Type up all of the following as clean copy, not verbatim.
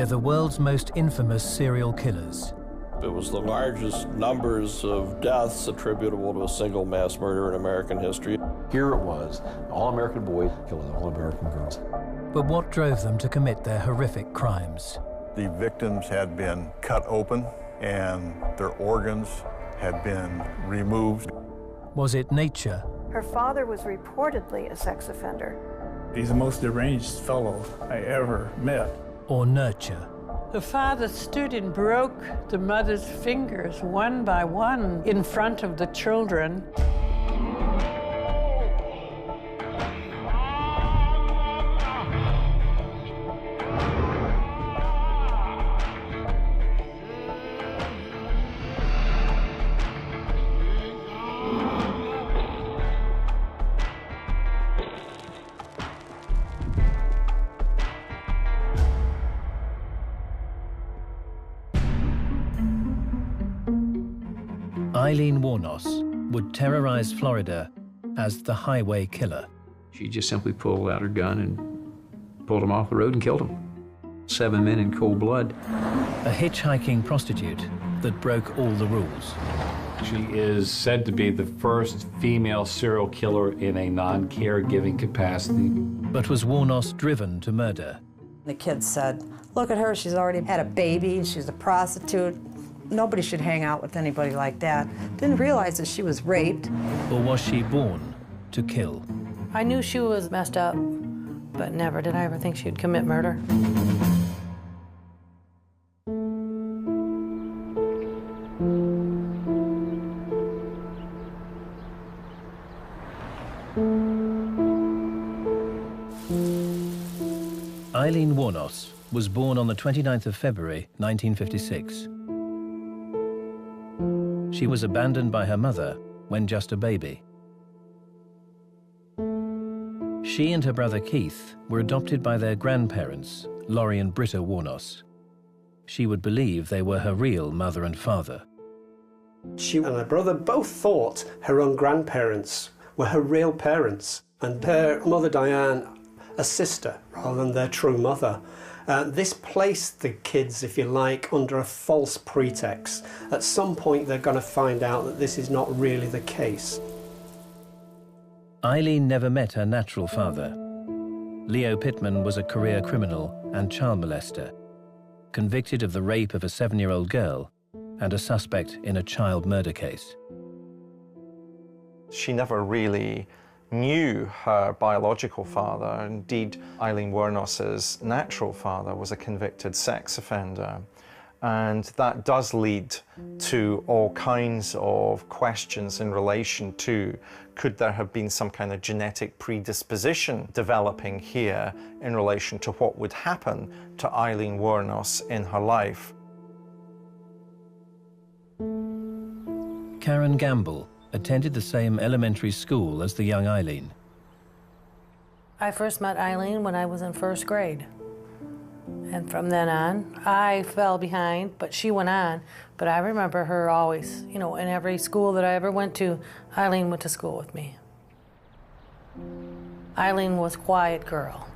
They're the world's most infamous serial killers. It was the largest numbers of deaths attributable to a single mass murder in American history. Here it was, an all-American boy killing all-American girls. But what drove them to commit their horrific crimes? The victims had been cut open and their organs had been removed. Was it nature? Her father was reportedly a sex offender. He's the most deranged fellow I ever met. Or nurture? The father stood and broke the mother's fingers one by one in front of the children. Aileen Wuornos would terrorize Florida as the highway killer. She just simply pulled out her gun and pulled him off the road and killed him. 7 men in cold blood. A hitchhiking prostitute that broke all the rules. She is said to be the first female serial killer in a non-caregiving capacity. But was Wuornos driven to murder? The kids said, look at her, she's already had a baby, she's a prostitute. Nobody should hang out with anybody like that. Didn't realize that she was raped. Or was she born to kill? I knew she was messed up, but never did I ever think she'd commit murder. Aileen Wuornos was born on the 29th of February, 1956. She was abandoned by her mother when just a baby. She and her brother Keith were adopted by their grandparents, Laurie and Britta Wuornos. She would believe they were her real mother and father. She and her brother both thought her own grandparents were her real parents, and her mother Diane a sister rather than their true mother. This placed the kids, if you like, under a false pretext. At some point they're going to find out that this is not really the case. Aileen never met her natural father. Leo Pittman was a career criminal and child molester, convicted of the rape of a 7-year-old girl and a suspect in a child murder case. She never really knew her biological father. Indeed, Aileen Wuornos's natural father was a convicted sex offender. And that does lead to all kinds of questions in relation to, could there have been some kind of genetic predisposition developing here in relation to what would happen to Aileen Wuornos in her life? Karen Gamble attended the same elementary school as the young Aileen. I first met Aileen when I was in 1st grade. And from then on, I fell behind, but she went on. But I remember her always, you know, in every school that I ever went to, Aileen went to school with me. Aileen was a quiet girl,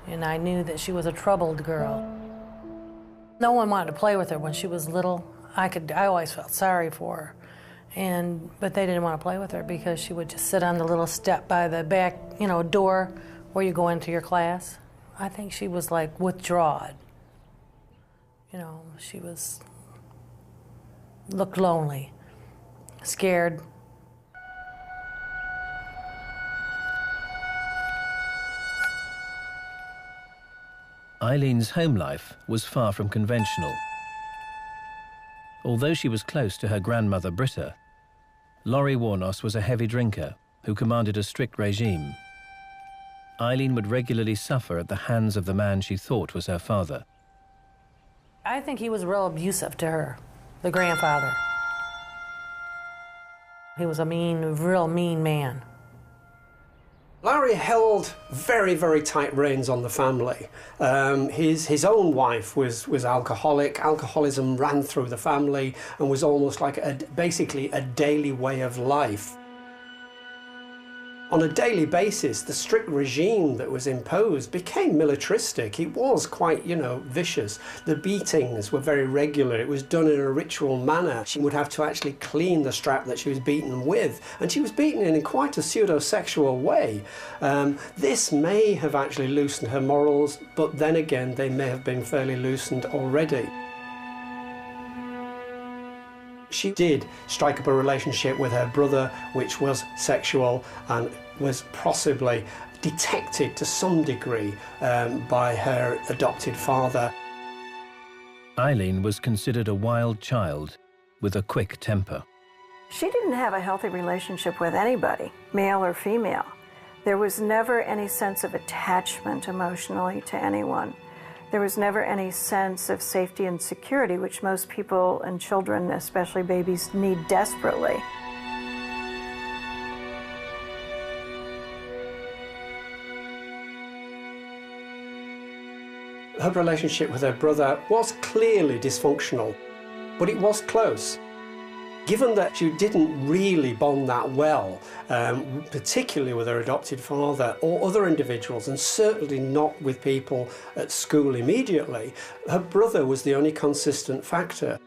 and I knew that she was a troubled girl. No one wanted to play with her when she was little. I always felt sorry for her. But they didn't want to play with her because she would just sit on the little step by the back, you know, door where you go into your class. I think she was like withdrawn. You know, she looked lonely, scared. Aileen's home life was far from conventional. Although she was close to her grandmother Britta, Laurie Wuornos was a heavy drinker who commanded a strict regime. Aileen would regularly suffer at the hands of the man she thought was her father. I think he was real abusive to her, the grandfather. He was a real mean man. Larry held very, very tight reins on the family. His own wife was alcoholic. Alcoholism ran through the family and was almost like basically a daily way of life. On a daily basis, the strict regime that was imposed became militaristic. It was quite, vicious. The beatings were very regular. It was done in a ritual manner. She would have to actually clean the strap that she was beaten with, and she was beaten in quite a pseudo-sexual way. This may have actually loosened her morals, but then again, they may have been fairly loosened already. She did strike up a relationship with her brother, which was sexual and was possibly detected to some degree by her adopted father. Aileen was considered a wild child with a quick temper. She didn't have a healthy relationship with anybody, male or female. There was never any sense of attachment emotionally to anyone. There was never any sense of safety and security, which most people and children, especially babies, need desperately. Her relationship with her brother was clearly dysfunctional, but it was close. Given that she didn't really bond that well, particularly with her adopted father or other individuals, and certainly not with people at school immediately, her brother was the only consistent factor.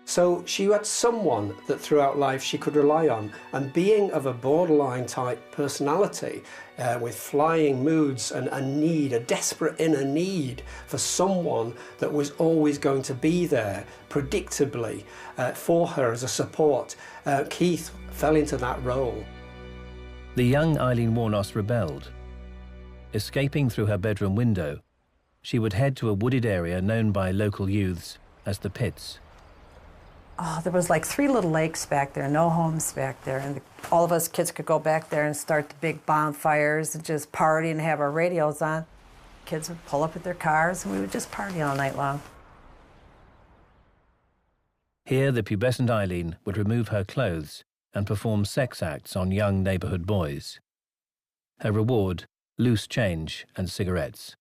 So she had someone that throughout life she could rely on, and being of a borderline type personality with flying moods and a desperate inner need for someone that was always going to be there predictably for her as a support, Keith fell into that role. The young Aileen Wuornos rebelled. Escaping through her bedroom window, she would head to a wooded area known by local youths as the Pits. Oh, there was like 3 little lakes back there, no homes back there, and all of us kids could go back there and start the big bonfires and just party and have our radios on. Kids would pull up with their cars and we would just party all night long. Here, the pubescent Aileen would remove her clothes and perform sex acts on young neighborhood boys. Her reward, loose change and cigarettes.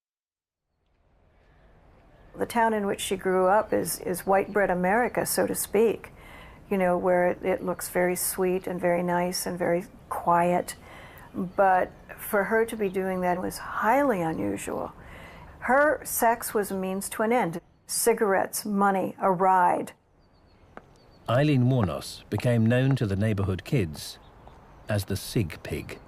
The town in which she grew up is white bread America, so to speak, where it looks very sweet and very nice and very quiet. But for her to be doing that was highly unusual. Her sex was a means to an end. Cigarettes, money, a ride. Aileen Wuornos became known to the neighborhood kids as the Sig Pig.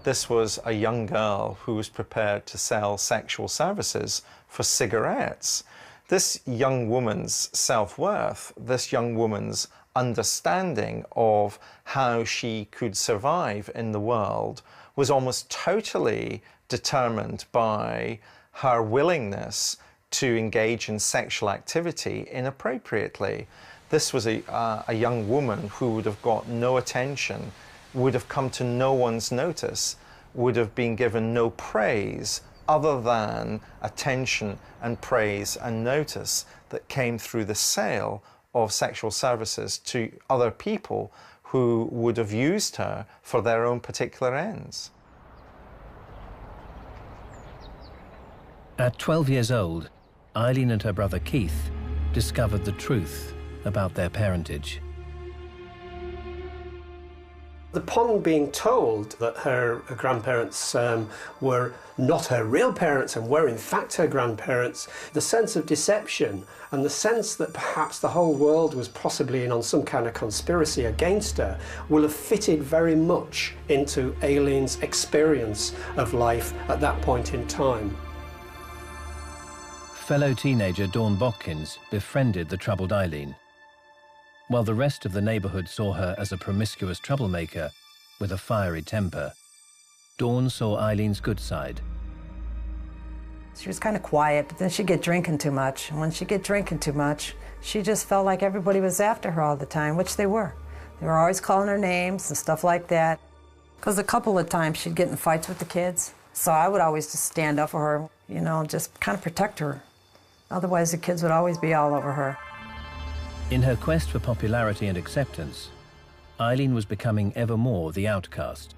This was a young girl who was prepared to sell sexual services for cigarettes. This young woman's self-worth, this young woman's understanding of how she could survive in the world was almost totally determined by her willingness to engage in sexual activity inappropriately. This was a young woman who would have got no attention, would have come to no one's notice, would have been given no praise other than attention and praise and notice that came through the sale of sexual services to other people who would have used her for their own particular ends. At 12 years old, Aileen and her brother Keith discovered the truth about their parentage. Upon being told that her grandparents were not her real parents and were in fact her grandparents, the sense of deception and the sense that perhaps the whole world was possibly in on some kind of conspiracy against her will have fitted very much into Aileen's experience of life at that point in time. Fellow teenager Dawn Botkins befriended the troubled Aileen, while the rest of the neighborhood saw her as a promiscuous troublemaker with a fiery temper. Dawn saw Eileen's good side. She was kind of quiet, but then she'd get drinking too much. And when she'd get drinking too much, she just felt like everybody was after her all the time, which they were. They were always calling her names and stuff like that. Because a couple of times she'd get in fights with the kids. So I would always just stand up for her, just kind of protect her. Otherwise, the kids would always be all over her. In her quest for popularity and acceptance, Aileen was becoming ever more the outcast.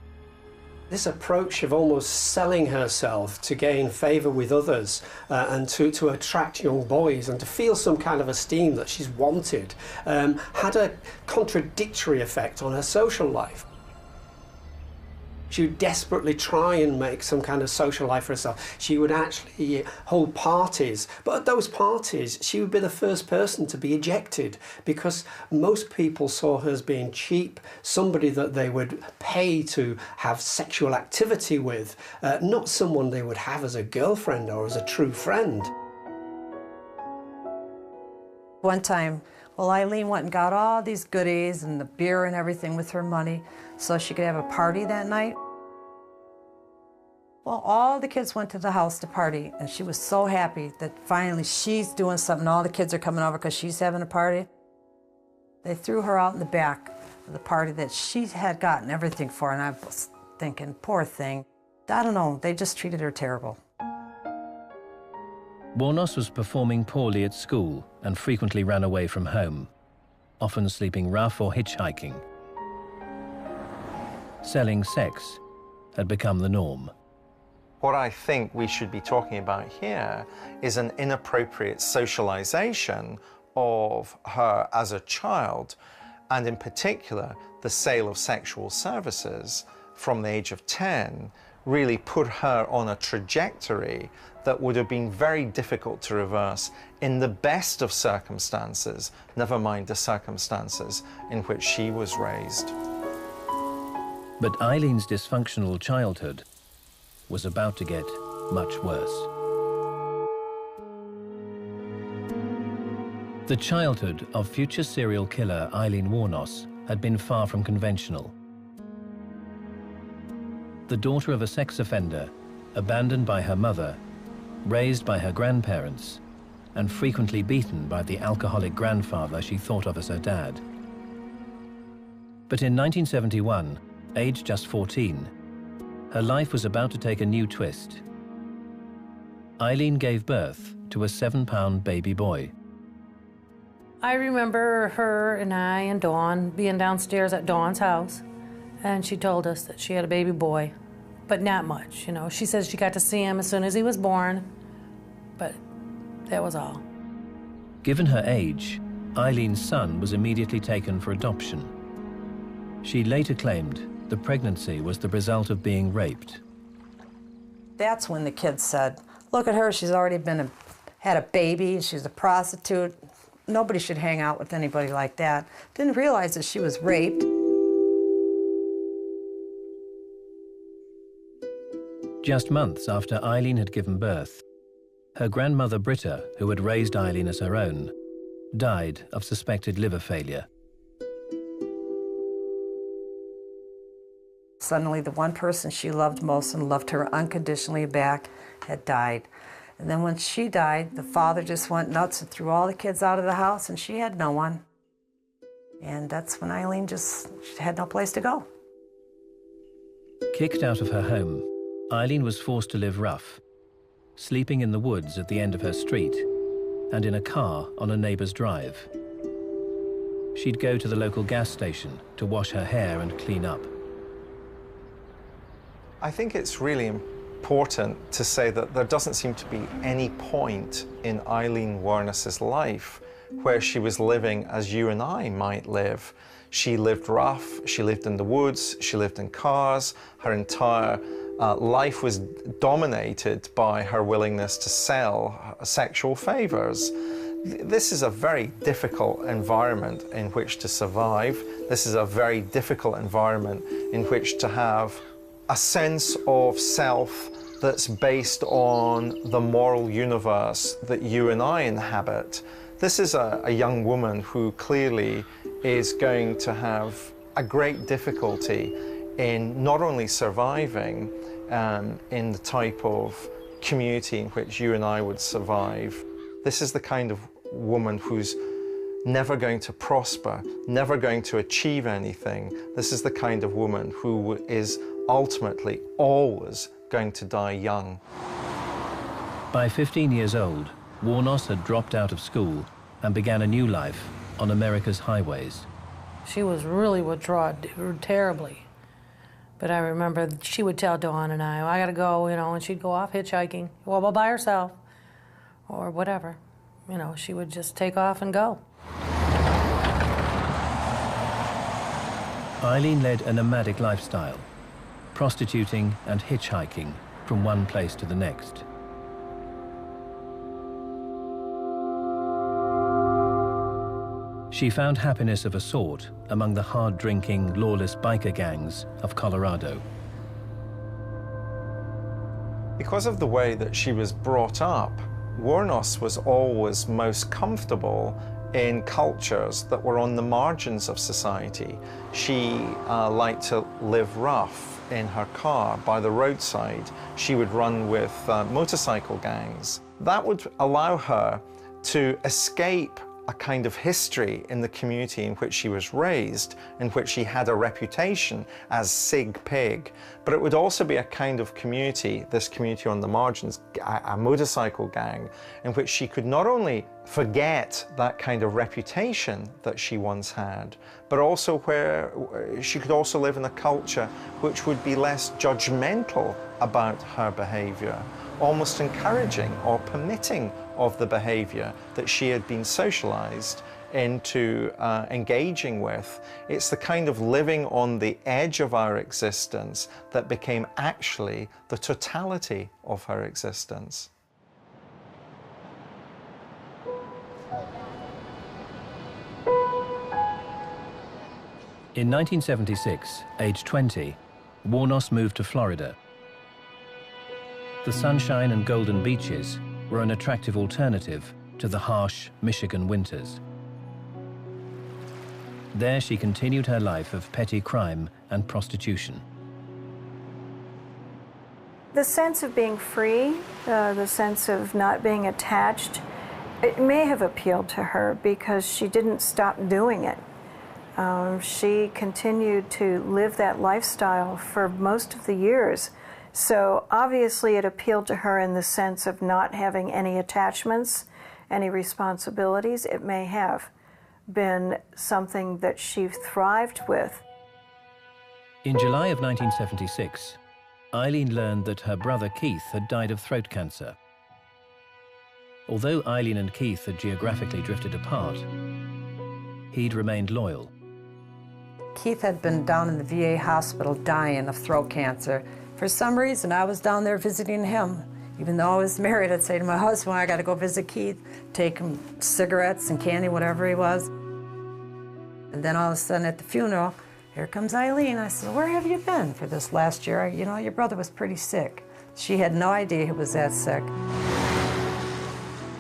This approach of almost selling herself to gain favour with others and to attract young boys and to feel some kind of esteem that she's wanted had a contradictory effect on her social life. She would desperately try and make some kind of social life for herself. She would actually hold parties, but at those parties she would be the first person to be ejected because most people saw her as being cheap, somebody that they would pay to have sexual activity with, not someone they would have as a girlfriend or as a true friend. One time, well, Aileen went and got all these goodies and the beer and everything with her money so she could have a party that night. Well, all the kids went to the house to party, and she was so happy that finally she's doing something. All the kids are coming over because she's having a party. They threw her out in the back of the party that she had gotten everything for, and I was thinking, poor thing. I don't know, they just treated her terrible. Wuornos was performing poorly at school and frequently ran away from home, often sleeping rough or hitchhiking. Selling sex had become the norm. What I think we should be talking about here is an inappropriate socialization of her as a child, and in particular, the sale of sexual services from the age of 10 really put her on a trajectory that would have been very difficult to reverse in the best of circumstances, never mind the circumstances in which she was raised. But Aileen's dysfunctional childhood was about to get much worse. The childhood of future serial killer Aileen Wuornos had been far from conventional. The daughter of a sex offender, abandoned by her mother, raised by her grandparents, and frequently beaten by the alcoholic grandfather she thought of as her dad. But in 1971, aged just 14, her life was about to take a new twist. Aileen gave birth to a 7-pound baby boy. I remember her and I and Dawn being downstairs at Dawn's house, and she told us that she had a baby boy, but not much, you know. She says she got to see him as soon as he was born, but that was all. Given her age, Aileen's son was immediately taken for adoption. She later claimed the pregnancy was the result of being raped. That's when the kids said, look at her, she's already had a baby, she's a prostitute. Nobody should hang out with anybody like that. Didn't realize that she was raped. Just months after Aileen had given birth, her grandmother Britta, who had raised Aileen as her own, died of suspected liver failure. Suddenly, the one person she loved most and loved her unconditionally back had died. And then when she died, the father just went nuts and threw all the kids out of the house, and she had no one. And that's when Aileen just had no place to go. Kicked out of her home, Aileen was forced to live rough, sleeping in the woods at the end of her street and in a car on a neighbor's drive. She'd go to the local gas station to wash her hair and clean up. I think it's really important to say that there doesn't seem to be any point in Aileen Wuornos' life where she was living as you and I might live. She lived rough, she lived in the woods, she lived in cars. Her entire life was dominated by her willingness to sell sexual favors. This is a very difficult environment in which to survive. This is a very difficult environment in which to have a sense of self that's based on the moral universe that you and I inhabit. This is a young woman who clearly is going to have a great difficulty in not only surviving in the type of community in which you and I would survive. This is the kind of woman who's never going to prosper, never going to achieve anything. This is the kind of woman who is ultimately always going to die young. By 15 years old, Wuornos had dropped out of school and began a new life on America's highways. She was really withdrawn terribly. But I remember she would tell Dawn and I gotta go, you know, and she'd go off hitchhiking, well, by herself, or whatever. You know, she would just take off and go. Aileen led a nomadic lifestyle. prostituting and hitchhiking from one place to the next. She found happiness of a sort among the hard-drinking, lawless biker gangs of Colorado. Because of the way that she was brought up, Wuornos was always most comfortable in cultures that were on the margins of society. She liked to live rough in her car by the roadside. She would run with motorcycle gangs. That would allow her to escape a kind of history in the community in which she was raised, in which she had a reputation as Sig Pig. But it would also be a kind of community, this community on the margins, a motorcycle gang, in which she could not only forget that kind of reputation that she once had, but also where she could also live in a culture which would be less judgmental about her behavior, almost encouraging or permitting of the behavior that she had been socialized into engaging with. It's the kind of living on the edge of our existence that became actually the totality of her existence. In 1976, age 20, Wuornos moved to Florida. The sunshine and golden beaches were an attractive alternative to the harsh Michigan winters. There she continued her life of petty crime and prostitution. The sense of being free, the sense of not being attached, it may have appealed to her because she didn't stop doing it. She continued to live that lifestyle for most of the years. So obviously it appealed to her in the sense of not having any attachments, any responsibilities. It may have been something that she thrived with. In July of 1976, Aileen learned that her brother Keith had died of throat cancer. Although Aileen and Keith had geographically drifted apart, he'd remained loyal. Keith had been down in the VA hospital dying of throat cancer. For some reason, I was down there visiting him. Even though I was married, I'd say to my husband, I got to go visit Keith, take him cigarettes and candy, whatever he was. And then all of a sudden at the funeral, here comes Aileen. I said, where have you been for this last year? You know, your brother was pretty sick. She had no idea he was that sick.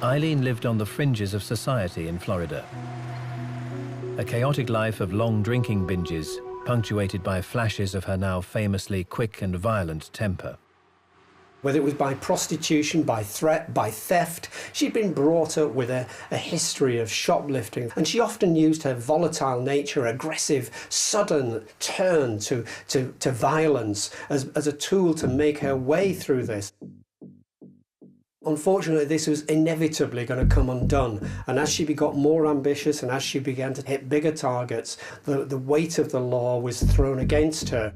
Aileen lived on the fringes of society in Florida. A chaotic life of long drinking binges, punctuated by flashes of her now famously quick and violent temper. Whether it was by prostitution, by threat, by theft, she'd been brought up with a history of shoplifting, and she often used her volatile nature, aggressive, sudden turn to violence as a tool to make her way through this. Unfortunately, this was inevitably going to come undone, and as she got more ambitious and as she began to hit bigger targets, the weight of the law was thrown against her.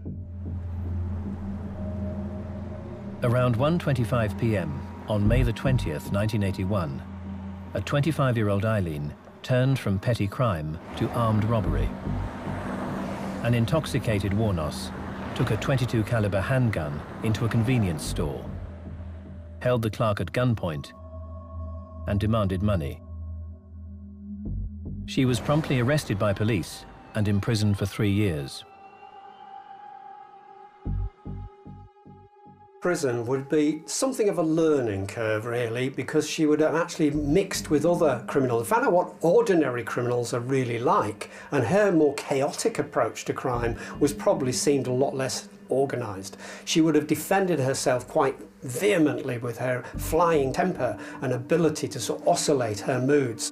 Around 1:25 p.m. on May the 20th, 1981, a 25-year-old Aileen turned from petty crime to armed robbery. An intoxicated Wuornos took a .22 caliber handgun into a convenience store, held the clerk at gunpoint, and demanded money. She was promptly arrested by police and imprisoned for 3 years. Prison would be something of a learning curve, really, because she would have actually mixed with other criminals, found out what ordinary criminals are really like, and her more chaotic approach to crime was probably seemed a lot less organised. She would have defended herself quite vehemently with her flying temper and ability to sort of oscillate her moods.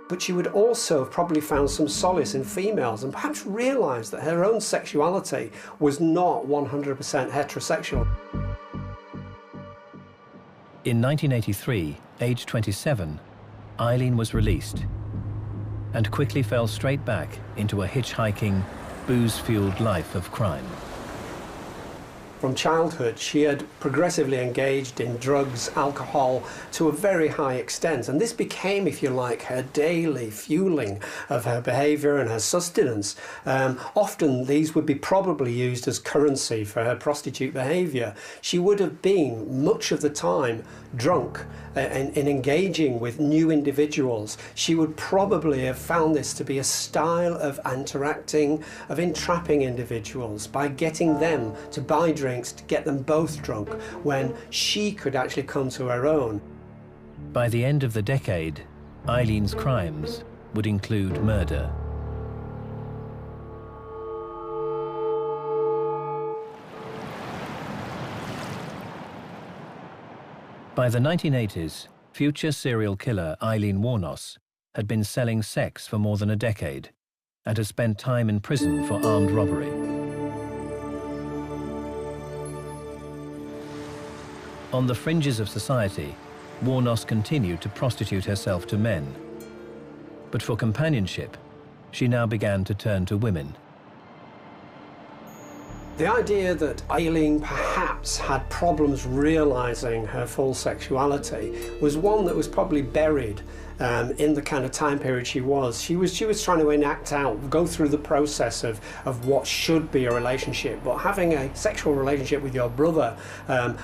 But she would also have probably found some solace in females and perhaps realised that her own sexuality was not 100% heterosexual. In 1983, aged 27, Aileen was released and quickly fell straight back into a hitchhiking, booze-fueled life of crime. From childhood, she had progressively engaged in drugs, alcohol, to a very high extent. And this became, if you like, her daily fueling of her behaviour and her sustenance. Often these would be probably used as currency for her prostitute behaviour. She would have been, much of the time, drunk in engaging with new individuals. She would probably have found this to be a style of interacting, of entrapping individuals by getting them to buy drinks to get them both drunk when she could actually come to her own. By the end of the decade, Aileen's crimes would include murder. By the 1980s, future serial killer Aileen Wuornos had been selling sex for more than a decade and had spent time in prison for armed robbery. On the fringes of society, Wuornos continued to prostitute herself to men. But for companionship, she now began to turn to women. The idea that Aileen perhaps had problems realising her full sexuality was one that was probably buried in the kind of time period she was. She was trying to enact out, go through the process of what should be a relationship, but having a sexual relationship with your brother,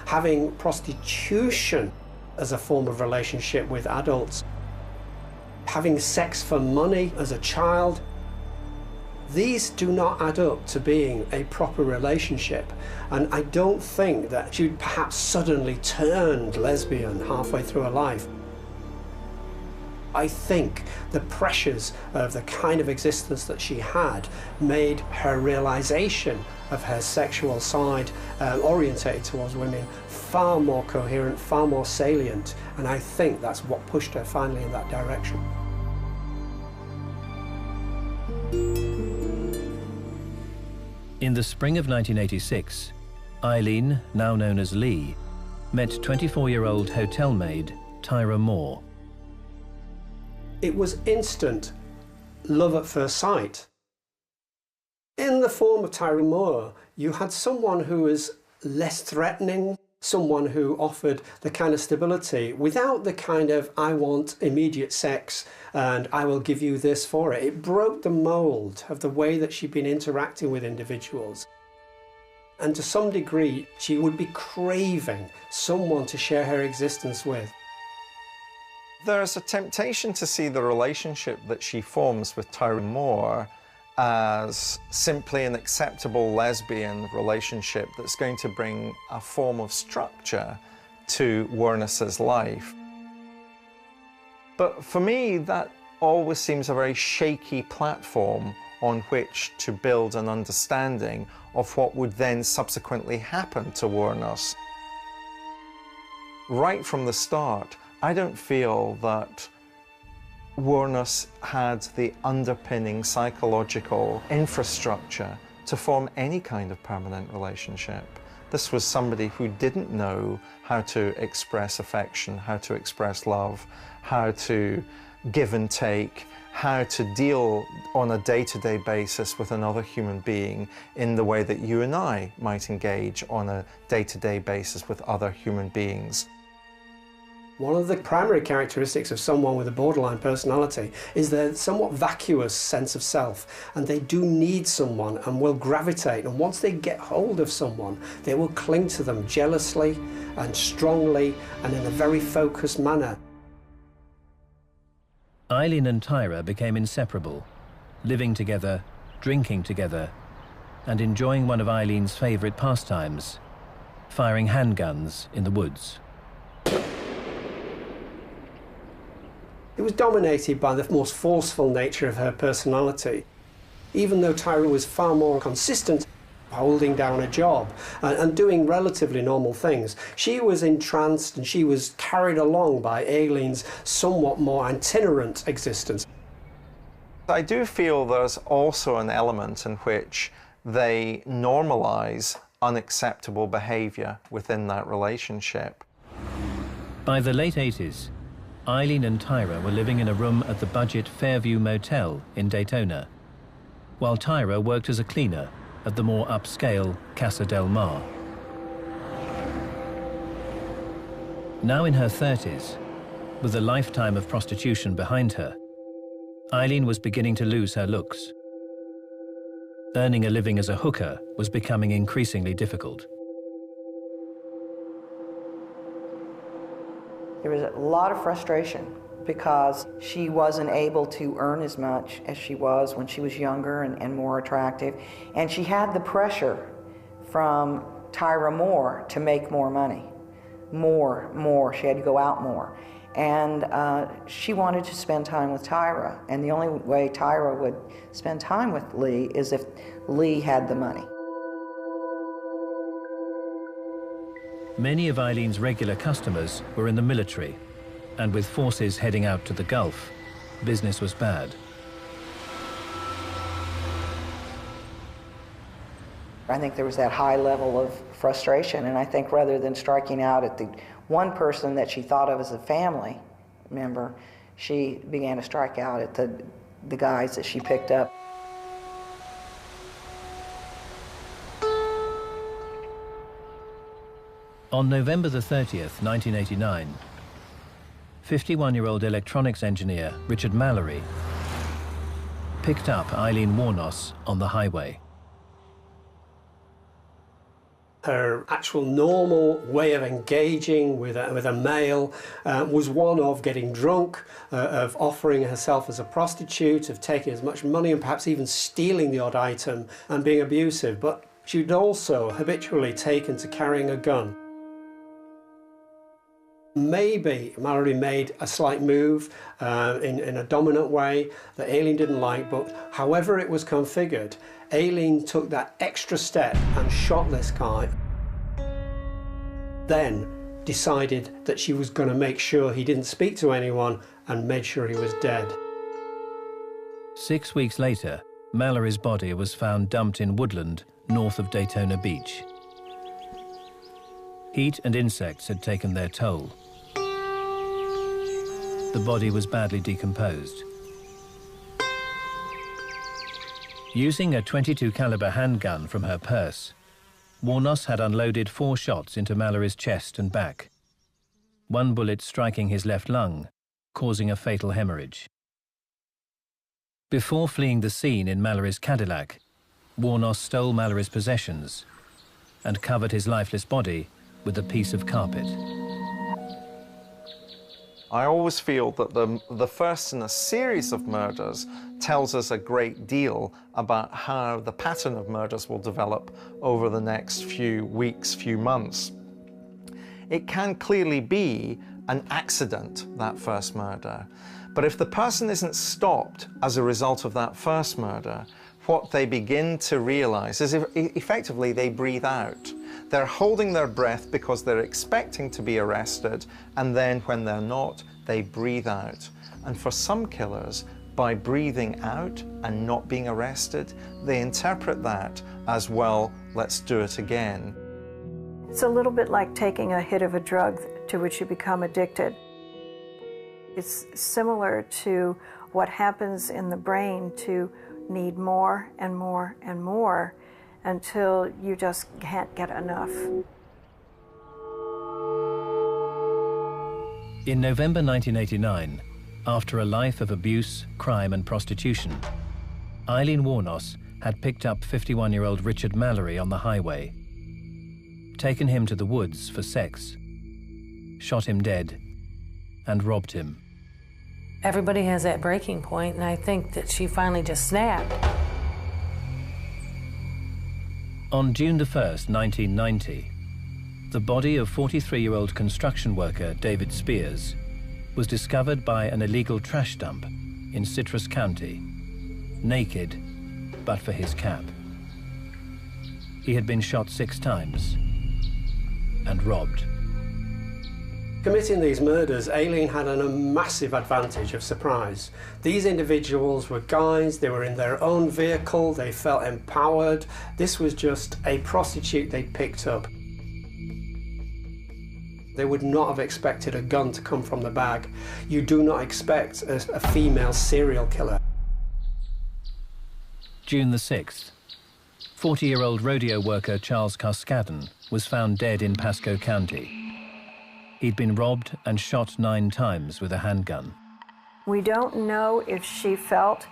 having prostitution as a form of relationship with adults, having sex for money as a child, these do not add up to being a proper relationship. And I don't think that she'd perhaps suddenly turned lesbian halfway through her life. I think the pressures of the kind of existence that she had made her realization of her sexual side orientated towards women far more coherent, far more salient. And I think that's what pushed her finally in that direction. In the spring of 1986, Aileen, now known as Lee, met 24-year-old hotel maid Tyra Moore. It was instant love at first sight. In the form of Tyra Moore, you had someone who was less threatening, someone who offered the kind of stability without the kind of I want immediate sex and I will give you this for it. It broke the mould of the way that she'd been interacting with individuals. And to some degree, she would be craving someone to share her existence with. There's a temptation to see the relationship that she forms with Tyra Moore as simply an acceptable lesbian relationship that's going to bring a form of structure to Wuornos's life. But for me, that always seems a very shaky platform on which to build an understanding of what would then subsequently happen to Wuornos. Right from the start, I don't feel that Wuornos had the underpinning psychological infrastructure to form any kind of permanent relationship. This was somebody who didn't know how to express affection, how to express love, how to give and take, how to deal on a day-to-day basis with another human being in the way that you and I might engage on a day-to-day basis with other human beings. One of the primary characteristics of someone with a borderline personality is their somewhat vacuous sense of self, and they do need someone and will gravitate, and once they get hold of someone, they will cling to them jealously and strongly and in a very focused manner. Aileen and Tyra became inseparable, living together, drinking together, and enjoying one of Aileen's favourite pastimes, firing handguns in the woods. It was dominated by the most forceful nature of her personality. Even though Tyra was far more consistent, holding down a job and doing relatively normal things, she was entranced and she was carried along by Aileen's somewhat more itinerant existence. I do feel there's also an element in which they normalise unacceptable behaviour within that relationship. By the late 80s, Aileen and Tyra were living in a room at the budget Fairview Motel in Daytona, while Tyra worked as a cleaner at the more upscale Casa del Mar. Now in her 30s, with a lifetime of prostitution behind her, Aileen was beginning to lose her looks. Earning a living as a hooker was becoming increasingly difficult. There was a lot of frustration because she wasn't able to earn as much as she was when she was younger and more attractive. And she had the pressure from Tyra Moore to make more money. More. She had to go out more. And she wanted to spend time with Tyra. And the only way Tyra would spend time with Lee is if Lee had the money. Many of Aileen's regular customers were in the military, and with forces heading out to the Gulf, business was bad. I think there was that high level of frustration, and I think rather than striking out at the one person that she thought of as a family member, she began to strike out at the guys that she picked up. On November the 30th, 1989, 51-year-old electronics engineer Richard Mallory picked up Aileen Wuornos on the highway. Her actual normal way of engaging with a male was one of getting drunk, of offering herself as a prostitute, of taking as much money and perhaps even stealing the odd item and being abusive. But she'd also habitually taken to carrying a gun. Maybe Mallory made a slight move in a dominant way that Aileen didn't like, but however it was configured, Aileen took that extra step and shot this guy. Then decided that she was going to make sure he didn't speak to anyone and made sure he was dead. 6 weeks later, Mallory's body was found dumped in woodland north of Daytona Beach. Heat and insects had taken their toll. The body was badly decomposed. Using a .22 caliber handgun from her purse, Wuornos had unloaded 4 shots into Mallory's chest and back, one bullet striking his left lung, causing a fatal hemorrhage. Before fleeing the scene in Mallory's Cadillac, Wuornos stole Mallory's possessions and covered his lifeless body with a piece of carpet. I always feel that the first in a series of murders tells us a great deal about how the pattern of murders will develop over the next few weeks, few months. It can clearly be an accident, that first murder. But if the person isn't stopped as a result of that first murder, what they begin to realize is effectively they breathe out. They're holding their breath because they're expecting to be arrested, and then when they're not, they breathe out. And for some killers, by breathing out and not being arrested, they interpret that as, well, let's do it again. It's a little bit like taking a hit of a drug to which you become addicted. It's similar to what happens in the brain to need more and more and more until you just can't get enough. In November 1989, after a life of abuse, crime and prostitution, Aileen Wuornos had picked up 51-year-old Richard Mallory on the highway, taken him to the woods for sex, shot him dead, and robbed him. Everybody has that breaking point, and I think that she finally just snapped. On June the 1st, 1990, the body of 43-year-old construction worker David Spears was discovered by an illegal trash dump in Citrus County, naked but for his cap. He had been shot 6 times and robbed. Committing these murders, Aileen had a massive advantage of surprise. These individuals were guys, they were in their own vehicle, they felt empowered. This was just a prostitute they picked up. They would not have expected a gun to come from the bag. You do not expect a female serial killer. June the 6th, 40-year-old rodeo worker Charles Cascadden was found dead in Pasco County. He'd been robbed and shot 9 times with a handgun. We don't know if she felt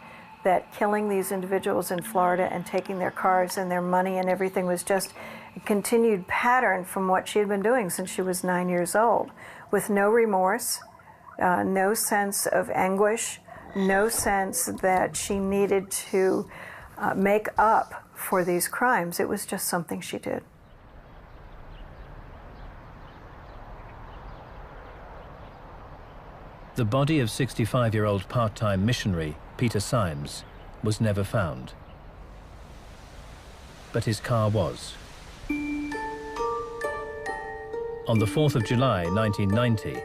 that killing these individuals in Florida and taking their cars and their money and everything was just a continued pattern from what she had been doing since she was 9 years old, with no remorse, no sense of anguish, no sense that she needed to make up for these crimes. It was just something she did. The body of 65-year-old part-time missionary Peter Symes was never found. But his car was. On the 4th of July, 1990,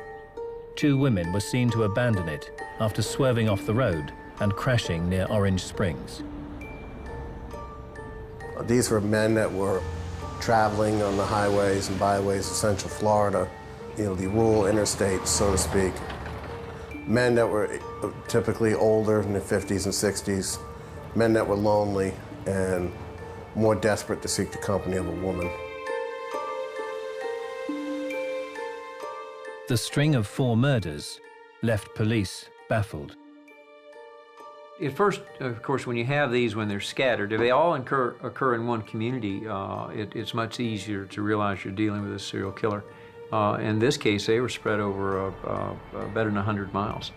2 women were seen to abandon it after swerving off the road and crashing near Orange Springs. These were men that were traveling on the highways and byways of Central Florida, the rural interstates, so to speak. Men that were typically older, in their 50s and 60s, men that were lonely and more desperate to seek the company of a woman. The string of 4 murders left police baffled. At first, of course, when you have these, when they're scattered, if they all occur in one community, it's much easier to realize you're dealing with a serial killer. In this case, they were spread over better than 100 miles.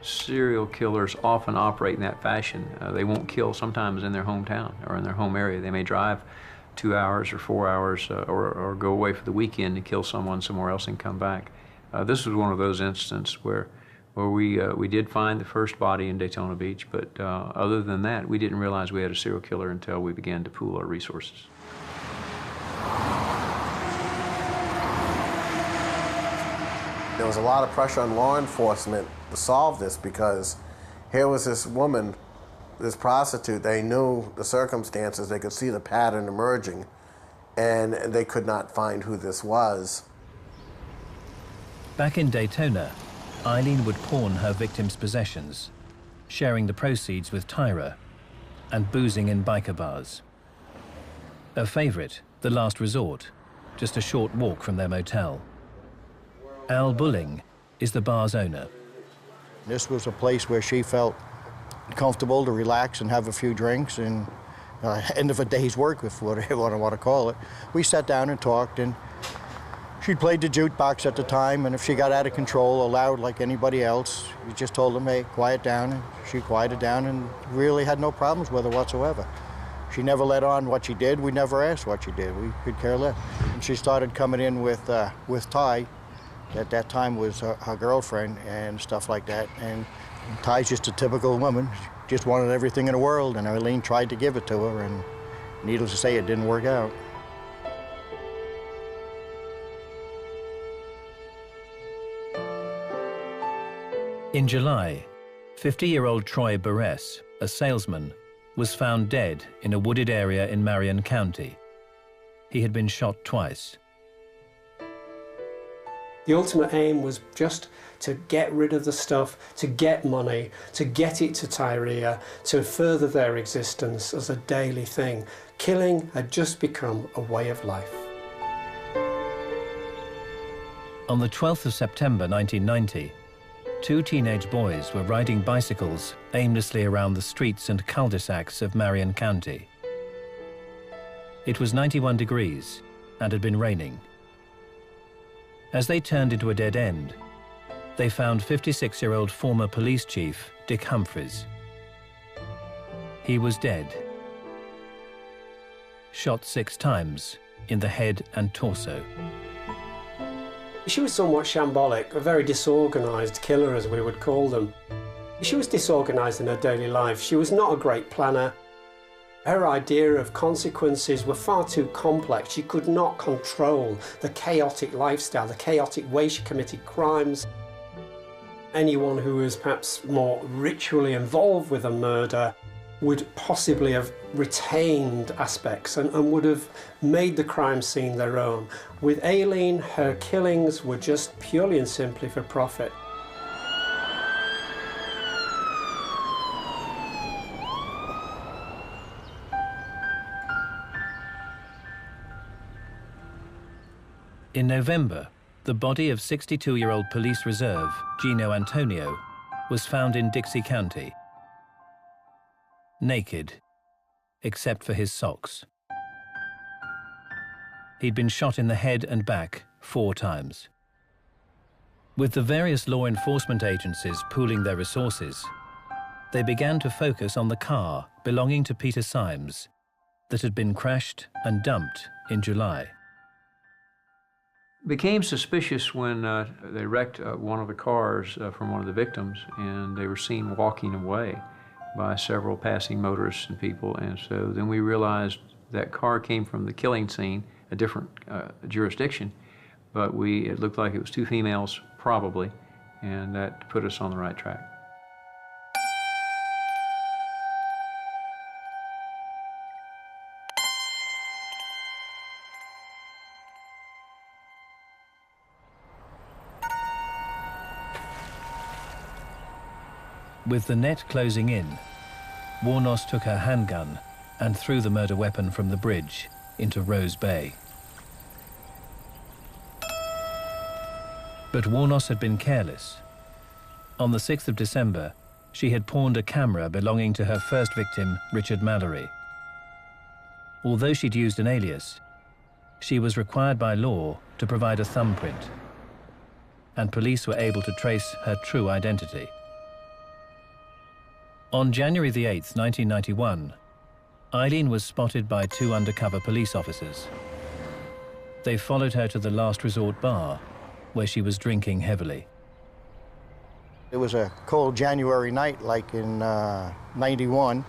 Serial killers often operate in that fashion. They won't kill sometimes in their hometown or in their home area. They may drive 2 hours or 4 hours or go away for the weekend and kill someone somewhere else and come back. This was one of those instances where we did find the first body in Daytona Beach, but other than that, we didn't realize we had a serial killer until we began to pool our resources. There was a lot of pressure on law enforcement to solve this because here was this woman, this prostitute, they knew the circumstances, they could see the pattern emerging, and they could not find who this was. Back in Daytona, Aileen would pawn her victims' possessions, sharing the proceeds with Tyra, and boozing in biker bars. Her favorite, The Last Resort, just a short walk from their motel. Al Bulling is the bar's owner. This was a place where she felt comfortable to relax and have a few drinks and end of a day's work, if whatever I want to call it. We sat down and talked, and she played the jukebox at the time, and if she got out of control or loud like anybody else, we just told them, hey, quiet down, and she quieted down and really had no problems with her whatsoever. She never let on what she did. We never asked what she did. We could care less. And she started coming in with Ty. At that time was her girlfriend and stuff like that. And Ty's just a typical woman. She just wanted everything in the world, and Aileen tried to give it to her, and needless to say, it didn't work out. In July, 50-year-old Troy Barres, a salesman, was found dead in a wooded area in Marion County. He had been shot twice. The ultimate aim was just to get rid of the stuff, to get money, to get it to Tyria, to further their existence as a daily thing. Killing had just become a way of life. On the 12th of September 1990, 2 teenage boys were riding bicycles aimlessly around the streets and cul-de-sacs of Marion County. It was 91 degrees and had been raining. As they turned into a dead end, they found 56-year-old former police chief Dick Humphreys. He was dead, shot 6 times in the head and torso. She was somewhat shambolic, a very disorganised killer, as we would call them. She was disorganised in her daily life. She was not a great planner. Her idea of consequences were far too complex. She could not control the chaotic lifestyle, the chaotic way she committed crimes. Anyone who was perhaps more ritually involved with a murder would possibly have retained aspects and would have made the crime scene their own. With Aileen, her killings were just purely and simply for profit. In November, The body of 62-year-old police reserve Gino Antonio was found in Dixie County, naked, except for his socks. He'd been shot in the head and back 4 times. With the various law enforcement agencies pooling their resources, they began to focus on the car belonging to Peter Symes that had been crashed and dumped in July. Became suspicious when they wrecked one of the cars from one of the victims, and they were seen walking away by several passing motorists and people. And so then we realized that car came from the killing scene, a different jurisdiction, but it looked like it was 2 females probably, and that put us on the right track. With the net closing in, Wuornos took her handgun and threw the murder weapon from the bridge into Rose Bay. But Wuornos had been careless. On the 6th of December, she had pawned a camera belonging to her first victim, Richard Mallory. Although she'd used an alias, she was required by law to provide a thumbprint, and police were able to trace her true identity. On January the 8th, 1991, Aileen was spotted by 2 undercover police officers. They followed her to the Last Resort bar, where she was drinking heavily. It was a cold January night, like in '91.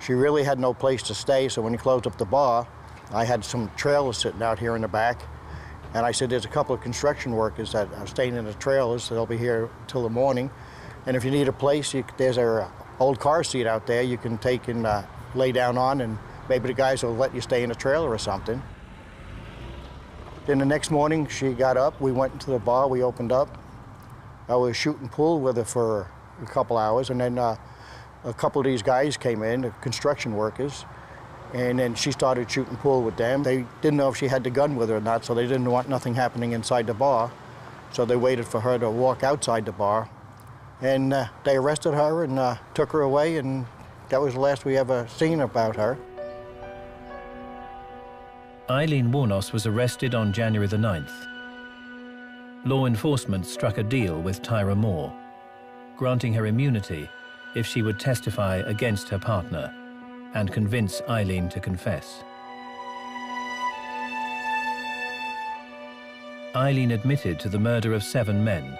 She really had no place to stay, so when he closed up the bar, I had some trailers sitting out here in the back, and I said, there's a couple of construction workers that are staying in the trailers, so they'll be here till the morning, and if you need a place, there's an old car seat out there you can take and lay down on, and maybe the guys will let you stay in a trailer or something. Then the next morning, she got up, we went into the bar, we opened up. I was shooting pool with her for a couple hours, and then a couple of these guys came in, the construction workers, and then she started shooting pool with them. They didn't know if she had the gun with her or not, so they didn't want nothing happening inside the bar. So they waited for her to walk outside the bar. And they arrested her and took her away, and that was the last we ever seen about her. Aileen Wuornos was arrested on January the 9th. Law enforcement struck a deal with Tyra Moore, granting her immunity if she would testify against her partner and convince Aileen to confess. Aileen admitted to the murder of 7 men,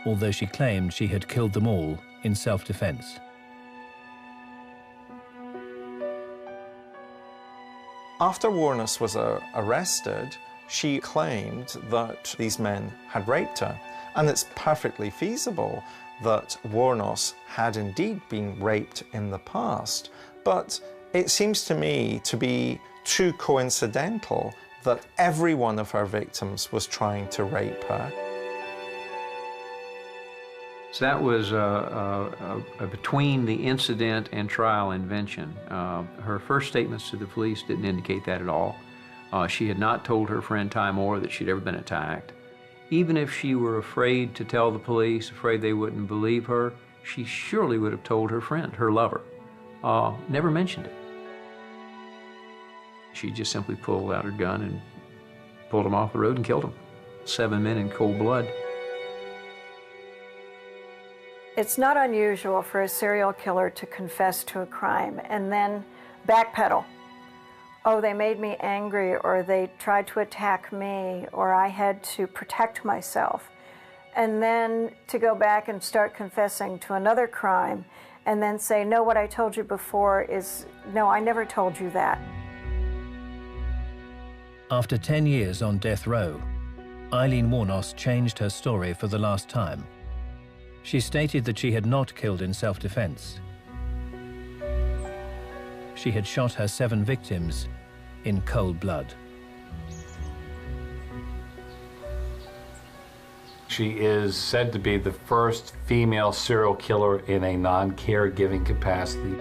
although she claimed she had killed them all in self-defense. After Wuornos was arrested, she claimed that these men had raped her. And it's perfectly feasible that Wuornos had indeed been raped in the past. But it seems to me to be too coincidental that every one of her victims was trying to rape her. So that was between the incident and trial invention. Her first statements to the police didn't indicate that at all. She had not told her friend Ty Moore that she'd ever been attacked. Even if she were afraid to tell the police, afraid they wouldn't believe her, she surely would have told her friend, her lover. Never mentioned it. She just simply pulled out her gun and pulled him off the road and killed him. 7 men in cold blood. It's not unusual for a serial killer to confess to a crime and then backpedal. Oh, they made me angry, or they tried to attack me, or I had to protect myself. And then to go back and start confessing to another crime and then say, no, what I told you before is, no, I never told you that. After 10 years on death row, Aileen Wuornos changed her story for the last time. She stated that she had not killed in self-defense. She had shot her 7 victims in cold blood. She is said to be the first female serial killer in a non-caregiving capacity.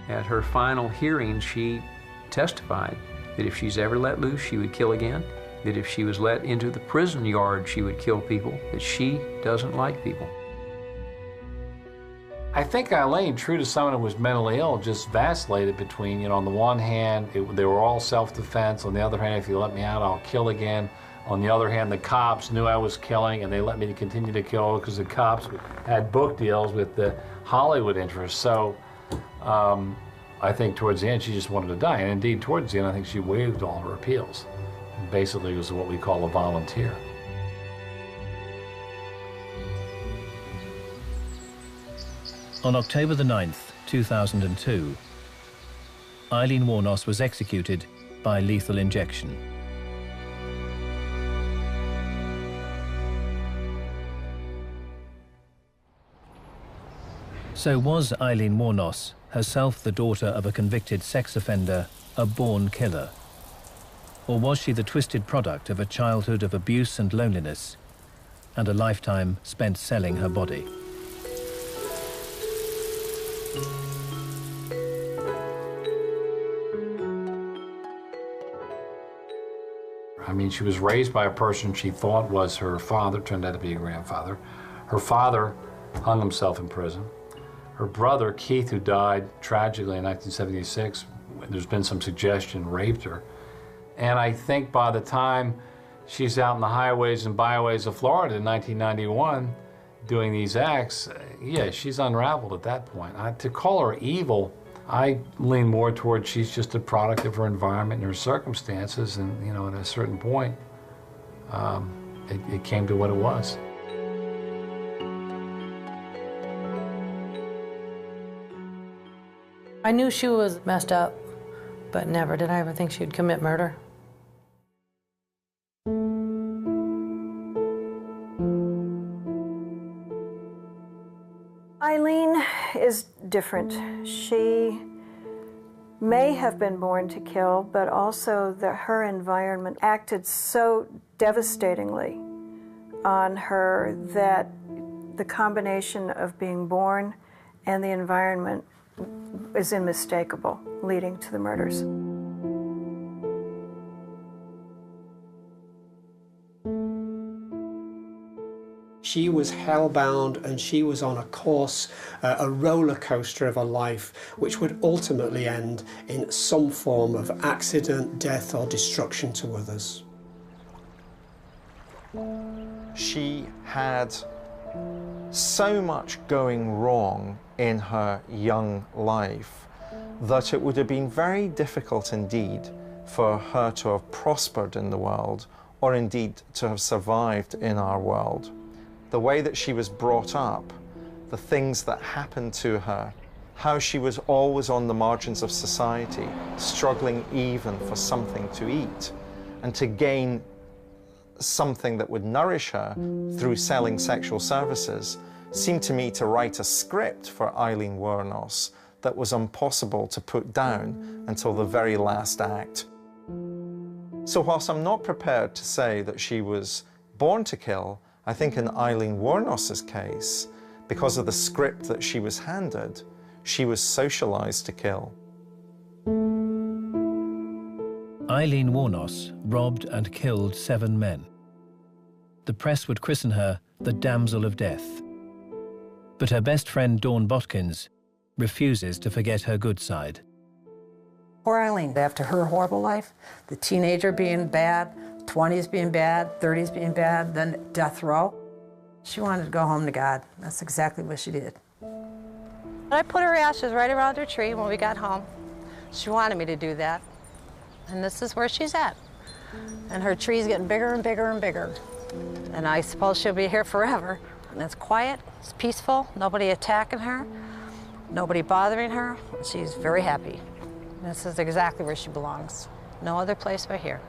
At her final hearing, she testified that if she's ever let loose, she would kill again. that if she was let into the prison yard, she would kill people, that she doesn't like people. I think Aileen, true to someone who was mentally ill, just vacillated between, on the one hand, they were all self-defense. On the other hand, if you let me out, I'll kill again. On the other hand, the cops knew I was killing, and they let me continue to kill because the cops had book deals with the Hollywood interests. So I think towards the end, she just wanted to die. And indeed, towards the end, I think she waived all her appeals. And basically, was what we call a volunteer. On October the 9th, 2002, Aileen Wuornos was executed by lethal injection. So was Aileen Wuornos, herself the daughter of a convicted sex offender, a born killer? Or was she the twisted product of a childhood of abuse and loneliness, and a lifetime spent selling her body? I mean, she was raised by a person she thought was her father, turned out to be a grandfather. Her father hung himself in prison. Her brother, Keith, who died tragically in 1976, there's been some suggestion, raped her. And I think by the time she's out in the highways and byways of Florida in 1991 doing these acts, yeah, she's unraveled at that point. To call her evil, I lean more towards she's just a product of her environment and her circumstances, and at a certain point, it came to what it was. I knew she was messed up, but never did I ever think she'd commit murder. Aileen is different. She may have been born to kill, but also her environment acted so devastatingly on her that the combination of being born and the environment is unmistakable, leading to the murders. She was hellbound, and she was on a course, a roller coaster of a life, which would ultimately end in some form of accident, death, or destruction to others. She had so much going wrong in her young life that it would have been very difficult indeed for her to have prospered in the world, or indeed to have survived in our world. The way that she was brought up, the things that happened to her, how she was always on the margins of society, struggling even for something to eat, and to gain something that would nourish her through selling sexual services, seemed to me to write a script for Aileen Wuornos that was impossible to put down until the very last act. So whilst I'm not prepared to say that she was born to kill, I think in Aileen Wuornos's case, because of the script that she was handed, she was socialized to kill. Aileen Wuornos robbed and killed 7 men. The press would christen her the Damsel of Death. But her best friend, Dawn Botkins, refuses to forget her good side. Poor Aileen, after her horrible life, the teenager being bad, 20s being bad, 30s being bad, then death row, she wanted to go home to God. That's exactly what she did. I put her ashes right around her tree when we got home. She wanted me to do that. And this is where she's at. And her tree's getting bigger and bigger and bigger. And I suppose she'll be here forever. And it's quiet, it's peaceful, nobody attacking her, nobody bothering her. She's very happy. This is exactly where she belongs. No other place but here.